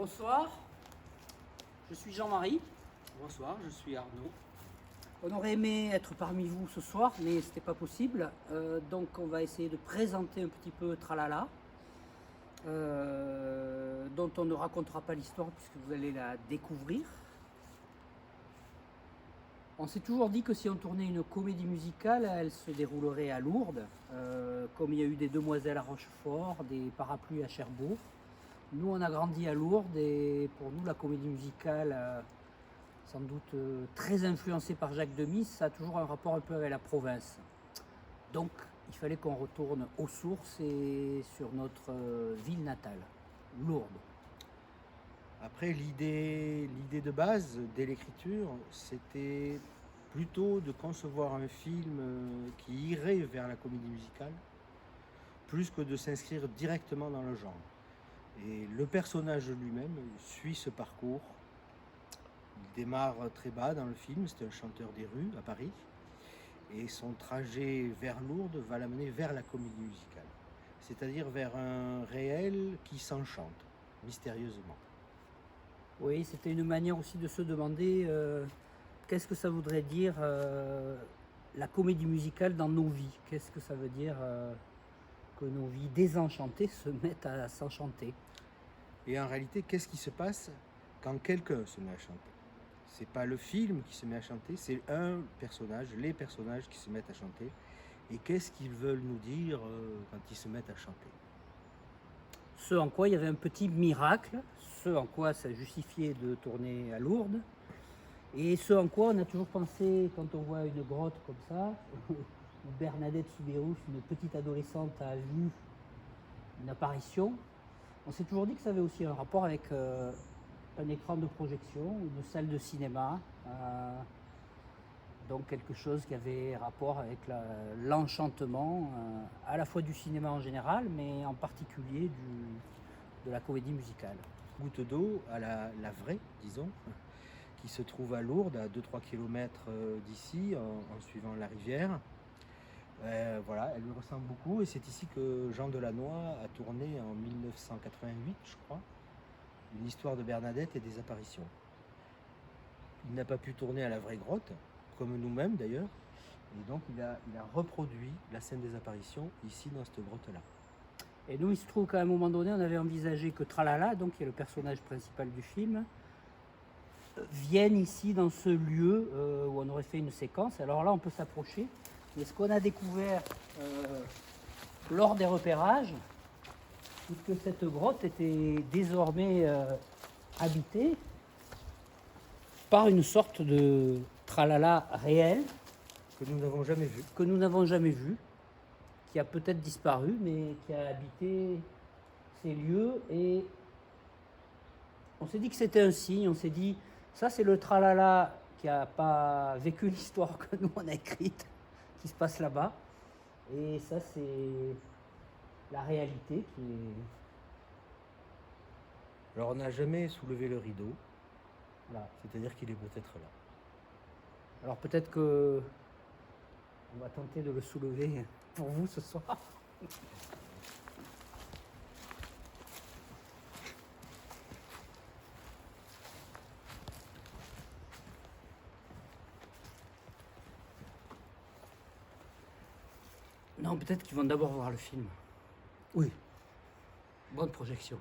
Bonsoir, je suis Jean-Marie. Bonsoir, je suis Arnaud. On aurait aimé être parmi vous ce soir, mais ce n'était pas possible. Donc on va essayer de présenter un petit peu Tralala, dont on ne racontera pas l'histoire puisque vous allez la découvrir. On s'est toujours dit que si on tournait une comédie musicale, elle se déroulerait à Lourdes, comme il y a eu des Demoiselles à Rochefort, des Parapluies à Cherbourg. Nous, on a grandi à Lourdes et pour nous, la comédie musicale, sans doute très influencée par Jacques Demy, ça a toujours un rapport un peu avec la province. Donc, il fallait qu'on retourne aux sources et sur notre ville natale, Lourdes. Après, l'idée de base, dès l'écriture, c'était plutôt de concevoir un film qui irait vers la comédie musicale, plus que de s'inscrire directement dans le genre. Et le personnage lui-même suit ce parcours. Il démarre très bas dans le film, c'est un chanteur des rues à Paris, et son trajet vers Lourdes va l'amener vers la comédie musicale, c'est-à-dire vers un réel qui s'enchante mystérieusement. Oui, c'était une manière aussi de se demander qu'est-ce que ça voudrait dire la comédie musicale dans nos vies. Qu'est-ce que ça veut dire que nos vies désenchantées se mettent à s'enchanter. Et en réalité, qu'est-ce qui se passe quand quelqu'un se met à chanter? C'est pas le film qui se met à chanter, c'est un personnage, les personnages qui se mettent à chanter. Et qu'est-ce qu'ils veulent nous dire quand ils se mettent à chanter? Ce en quoi il y avait un petit miracle, ce en quoi ça justifiait de tourner à Lourdes, et ce en quoi on a toujours pensé quand on voit une grotte comme ça, où Bernadette Soubirous, une petite adolescente, a vu une apparition, on s'est toujours dit que ça avait aussi un rapport avec un écran de projection, une salle de cinéma, donc quelque chose qui avait rapport avec l'enchantement à la fois du cinéma en général, mais en particulier de la comédie musicale. Goutte d'eau à la vraie, disons, qui se trouve à Lourdes, à 2-3 km d'ici, en suivant la rivière. Voilà, elle lui ressemble beaucoup et c'est ici que Jean Delannoy a tourné en 1988, je crois, une histoire de Bernadette et des apparitions. Il n'a pas pu tourner à la vraie grotte, comme nous-mêmes d'ailleurs, et donc il a reproduit la scène des apparitions ici dans cette grotte-là. Et nous, il se trouve qu'à un moment donné, on avait envisagé que Tralala, donc qui est le personnage principal du film, vienne ici dans ce lieu où on aurait fait une séquence. Alors là, on peut s'approcher. Mais ce qu'on a découvert lors des repérages, c'est que cette grotte était désormais habitée par une sorte de tralala réel Que nous n'avons jamais vu. que nous n'avons jamais vu, qui a peut-être disparu, mais qui a habité ces lieux. Et on s'est dit que c'était un signe. On s'est dit, ça c'est le tralala qui n'a pas vécu l'histoire que nous on a écrite, qui se passe là-bas. Et ça, c'est la réalité qui est... Alors on n'a jamais soulevé le rideau, Voilà. c'est-à-dire qu'il est peut-être là. Alors peut-être que on va tenter de le soulever pour vous ce soir. Non, peut-être qu'ils vont d'abord voir le film. Oui. Bonne projection.